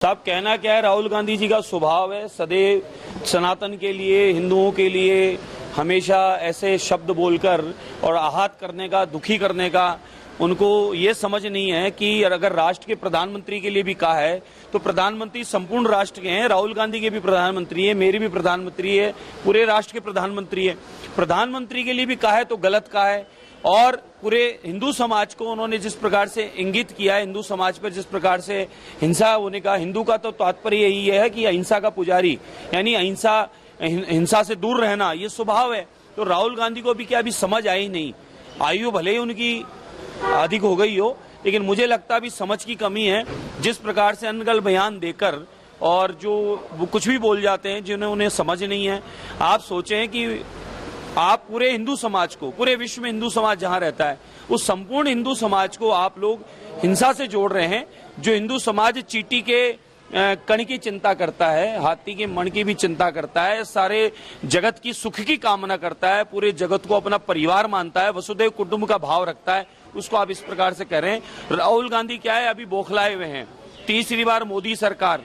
साहब कहना क्या है, राहुल गांधी जी का स्वभाव है सदैव सनातन के लिए, हिंदुओं के लिए हमेशा ऐसे शब्द बोलकर और आहत करने का, दुखी करने का। उनको ये समझ नहीं है कि अगर राष्ट्र के प्रधानमंत्री के लिए भी कहा है तो प्रधानमंत्री संपूर्ण राष्ट्र के हैं। राहुल गांधी के भी प्रधानमंत्री है, मेरे भी प्रधानमंत्री है, पूरे राष्ट्र के प्रधानमंत्री है। प्रधानमंत्री के लिए भी कहा है तो गलत कहा है। और पूरे हिंदू समाज को उन्होंने जिस प्रकार से इंगित किया है, हिंदू समाज पर जिस प्रकार से हिंसा होने का, हिंदू का तो तात्पर्य यही है कि अहिंसा का पुजारी, यानी हिंसा से दूर रहना ये स्वभाव है। तो राहुल गांधी को भी क्या अभी समझ आई नहीं। आयु भले ही उनकी अधिक हो गई हो, लेकिन मुझे लगता है अभी समझ की कमी है। जिस प्रकार से अनगढ़ बयान देकर और जो वो कुछ भी बोल जाते हैं जिन्हें उन्हें समझ नहीं है। आप सोचें कि आप पूरे हिंदू समाज को, पूरे विश्व में हिंदू समाज जहां रहता है उस संपूर्ण हिंदू समाज को आप लोग हिंसा से जोड़ रहे हैं। जो हिंदू समाज चींटी के कण की चिंता करता है, हाथी के मण की भी चिंता करता है, सारे जगत की सुख की कामना करता है, पूरे जगत को अपना परिवार मानता है, वसुधैव कुटुंब का भाव रखता है, उसको आप इस प्रकार से कह रहे हैं। राहुल गांधी क्या है, अभी बौखलाए हुए हैं। तीसरी बार मोदी सरकार,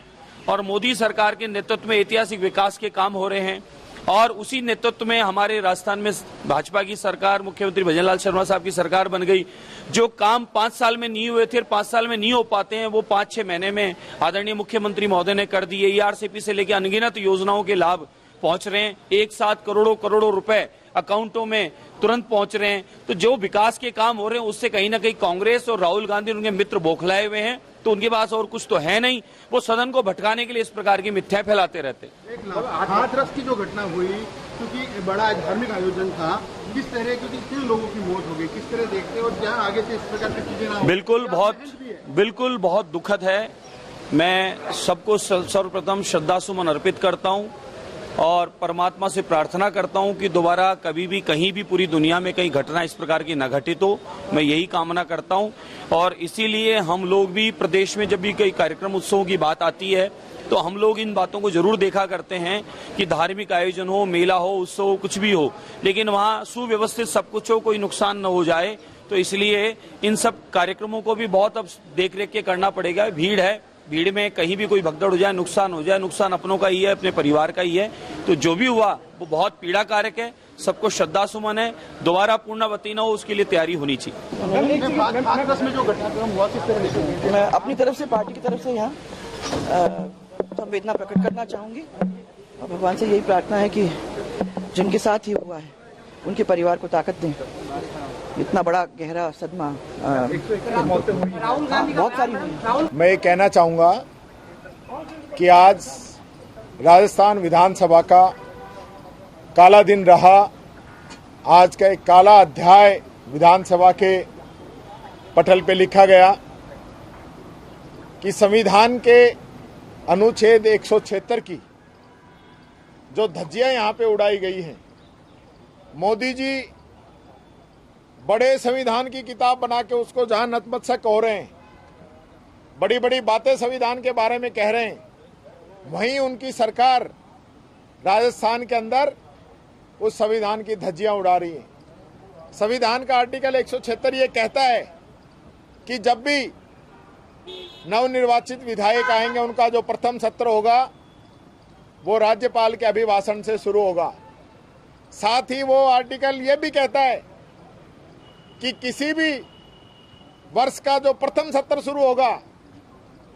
और मोदी सरकार के नेतृत्व में ऐतिहासिक विकास के काम हो रहे हैं। और उसी नेतृत्व में हमारे राजस्थान में भाजपा की सरकार, मुख्यमंत्री भजनलाल शर्मा साहब की सरकार बन गई। जो काम 5 साल में नहीं हुए थे, 5 साल में नहीं हो पाते हैं, वो 5-6 महीने में आदरणीय मुख्यमंत्री महोदय ने कर दिए। ईआरसीपी से लेकर अनगिनत योजनाओं के लाभ पहुंच रहे हैं। एक साथ करोड़ों रुपए अकाउंटों में तुरंत पहुंच रहे हैं। तो जो विकास के काम हो रहे हैं उससे कहीं ना कहीं कांग्रेस और राहुल गांधी उनके मित्र बौखलाए हुए हैं। तो उनके पास और कुछ तो है नहीं, वो सदन को भटकाने के लिए इस प्रकार की मिथ्या फैलाते रहते। हाथरस की जो घटना हुई, क्योंकि बड़ा धार्मिक आयोजन था, किस तरह, क्योंकि 3 लोगों की मौत हो गई, किस तरह देखते हैं और क्या आगे से इस प्रकार की चीजें ना हो? बिल्कुल बहुत दुखद है। मैं सबको सर्वप्रथम श्रद्धा सुमन अर्पित करता हूं और परमात्मा से प्रार्थना करता हूं कि दोबारा कभी भी कहीं भी पूरी दुनिया में कहीं घटना इस प्रकार की न घटित हो। मैं यही कामना करता हूं। और इसीलिए हम लोग भी प्रदेश में जब भी कई कार्यक्रम उत्सवों की बात आती है तो हम लोग इन बातों को जरूर देखा करते हैं कि धार्मिक आयोजन हो, मेला हो, उत्सव हो, कुछ भी हो, लेकिन वहाँ सुव्यवस्थित सब कुछ हो, कोई नुकसान न हो जाए। तो इसलिए इन सब कार्यक्रमों को भी बहुत अब देख रेख के करना पड़ेगा। भीड़ है, भीड़ में कहीं भी कोई भगदड़ हो जाए, नुकसान अपनों का ही है, अपने परिवार का ही है। तो जो भी हुआ वो बहुत पीड़ाकारक है। सबको श्रद्धा सुमन है, दोबारा पुनरावृत्ति न हो उसके लिए तैयारी होनी चाहिए। मैं अपनी तरफ से, पार्टी की तरफ से यहाँ संवेदना प्रकट करना चाहूंगी और भगवान से यही प्रार्थना है कि जिनके साथ ही हुआ है उनके परिवार को ताकत दें। इतना बड़ा गहरा सदमा बहुत सारी हुई। मैं ये कहना चाहूंगा कि आज राजस्थान विधानसभा का काला दिन रहा। आज का एक काला अध्याय विधानसभा के पटल पे लिखा गया कि संविधान के अनुच्छेद 176 की जो धज्जियां यहाँ पे उड़ाई गई हैं, मोदी जी बड़े संविधान की किताब बना के उसको जहां नतमस्तक हो रहे हैं, बड़ी बड़ी बातें संविधान के बारे में कह रहे हैं, वहीं उनकी सरकार राजस्थान के अंदर उस संविधान की धज्जियां उड़ा रही है। संविधान का आर्टिकल 176 ये कहता है कि जब भी नवनिर्वाचित विधायक आएंगे उनका जो प्रथम सत्र होगा वो राज्यपाल के अभिभाषण से शुरू होगा। साथ ही वो आर्टिकल ये भी कहता है कि किसी भी वर्ष का जो प्रथम सत्र शुरू होगा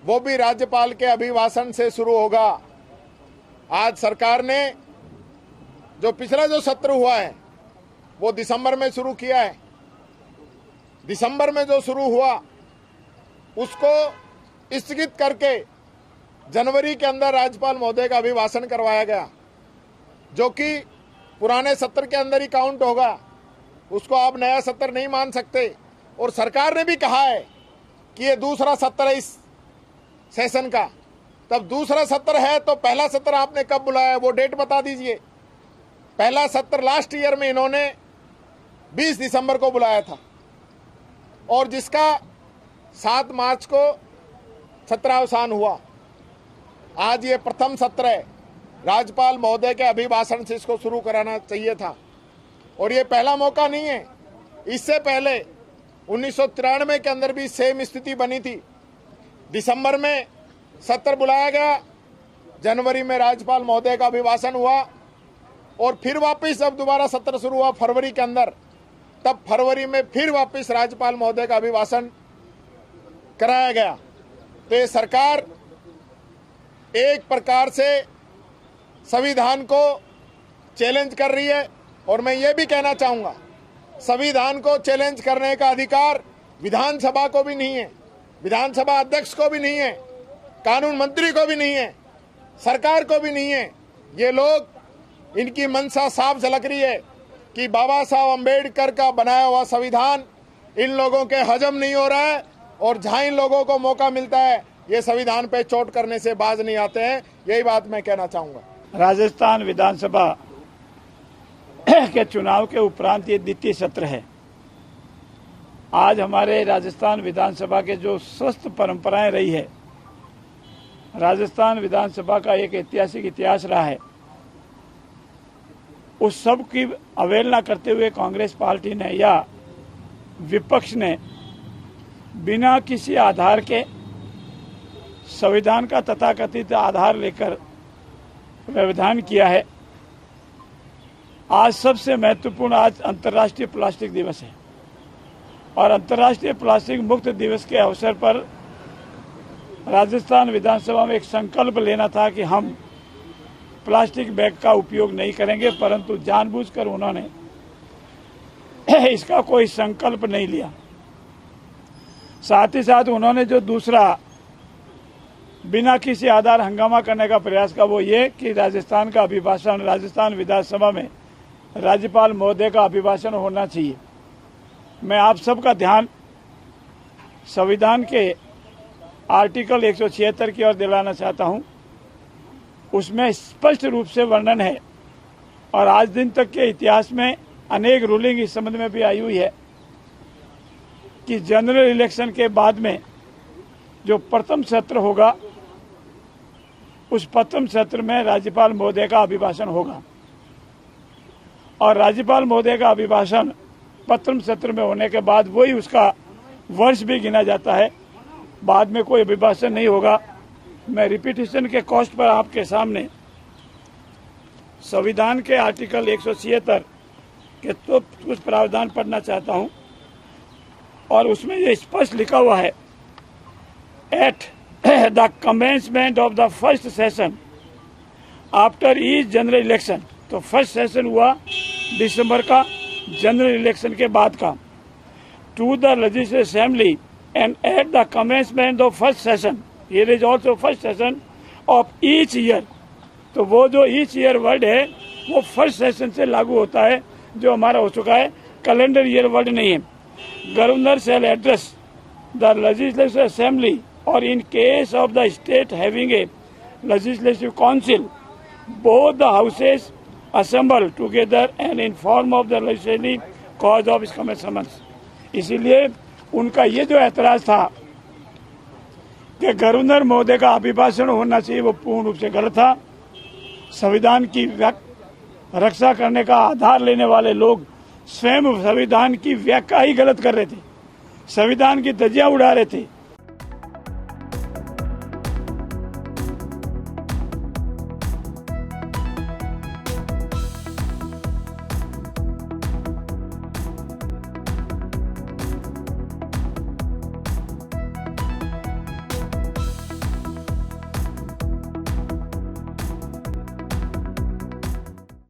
वो भी राज्यपाल के अभिभाषण से शुरू होगा। आज सरकार ने जो पिछला जो सत्र हुआ है वो दिसंबर में शुरू किया है। दिसंबर में जो शुरू हुआ उसको स्थगित करके जनवरी के अंदर राज्यपाल महोदय का अभिभाषण करवाया गया, जो कि पुराने सत्र के अंदर ही काउंट होगा। उसको आप नया सत्र नहीं मान सकते। और सरकार ने भी कहा है कि ये दूसरा सत्र है इस सेशन का। तब दूसरा सत्र है तो पहला सत्र आपने कब बुलाया, वो डेट बता दीजिए। पहला सत्र लास्ट ईयर में इन्होंने 20 दिसंबर को बुलाया था और जिसका 7 मार्च को सत्रावसान हुआ। आज ये प्रथम सत्र है, राज्यपाल महोदय के अभिभाषण से इसको शुरू कराना चाहिए था। और ये पहला मौका नहीं है। इससे पहले 1993 के अंदर भी सेम स्थिति बनी थी। दिसंबर में सत्र बुलाया गया, जनवरी में राज्यपाल महोदय का अभिभाषण हुआ और फिर वापस जब दोबारा सत्र शुरू हुआ फरवरी के अंदर, तब फरवरी में फिर वापस राज्यपाल महोदय का अभिभाषण कराया गया। तो ये सरकार एक प्रकार से संविधान को चैलेंज कर रही है। और मैं ये भी कहना चाहूँगा, संविधान को चैलेंज करने का अधिकार विधानसभा को भी नहीं है, विधानसभा अध्यक्ष को भी नहीं है, कानून मंत्री को भी नहीं है, सरकार को भी नहीं है। ये लोग, इनकी मंशा साफ झलक रही है कि बाबा साहब अम्बेडकर का बनाया हुआ संविधान इन लोगों के हजम नहीं हो रहा है और जहां इन लोगों को मौका मिलता है ये संविधान पे चोट करने से बाज नहीं आते हैं। यही बात मैं कहना चाहूंगा। राजस्थान विधानसभा के चुनाव के उपरांत ये द्वितीय सत्र है। आज हमारे राजस्थान विधानसभा के जो स्वस्थ परंपराएं रही है, राजस्थान विधानसभा का एक ऐतिहासिक इतिहास रहा है, उस सब की अवहेलना करते हुए कांग्रेस पार्टी ने या विपक्ष ने बिना किसी आधार के संविधान का तथाकथित आधार लेकर व्यवधान किया है। आज सबसे महत्वपूर्ण, आज अंतर्राष्ट्रीय प्लास्टिक दिवस है और अंतर्राष्ट्रीय प्लास्टिक मुक्त दिवस के अवसर पर राजस्थान विधानसभा में एक संकल्प लेना था कि हम प्लास्टिक बैग का उपयोग नहीं करेंगे, परंतु जानबूझकर उन्होंने इसका कोई संकल्प नहीं लिया। साथ ही साथ उन्होंने जो दूसरा बिना किसी आधार हंगामा करने का प्रयास का, वो ये कि राजस्थान का अभिभाषण, राजस्थान विधानसभा में राज्यपाल महोदय का अभिभाषण होना चाहिए। मैं आप सबका ध्यान संविधान के आर्टिकल 176 की ओर दिलाना चाहता हूं। उसमें स्पष्ट रूप से वर्णन है और आज दिन तक के इतिहास में अनेक रूलिंग इस संबंध में भी आई हुई है कि जनरल इलेक्शन के बाद में जो प्रथम सत्र होगा, उस प्रथम सत्र में राज्यपाल महोदय का अभिभाषण होगा और राज्यपाल महोदय का अभिभाषण प्रथम सत्र में होने के बाद वही उसका वर्ष भी गिना जाता है। बाद में कोई अभिभाषण नहीं होगा। मैं रिपीटिशन के कॉस्ट पर आपके सामने संविधान के आर्टिकल 176 के तो कुछ प्रावधान पढ़ना चाहता हूं और उसमें ये स्पष्ट लिखा हुआ है, at the commencement of the first session after each general election. तो फर्स्ट सेशन हुआ दिसंबर का, जनरल इलेक्शन के बाद का, to the legislative assembly and at the commencement of first session, here is also first session of each year. तो वो जो ईच ईयर वर्ड है वो फर्स्ट सेशन से लागू होता है, जो हमारा हो चुका है, कैलेंडर ईयर वर्ड नहीं है। Governor shall address the legislative assembly और in case of the state having a legislative council both the houses assemble together and inform of the legislative cause of his summons। इसीलिए उनका ये जो ऐतराज था कि गवर्नर महोदय का अभिभाषण होना चाहिए, वो पूर्ण रूप से गलत था। संविधान की रक्षा करने का आधार लेने वाले लोग स्वयं संविधान की व्याख्या ही गलत कर रहे थे, संविधान की धज्जियां उड़ा रहे थे।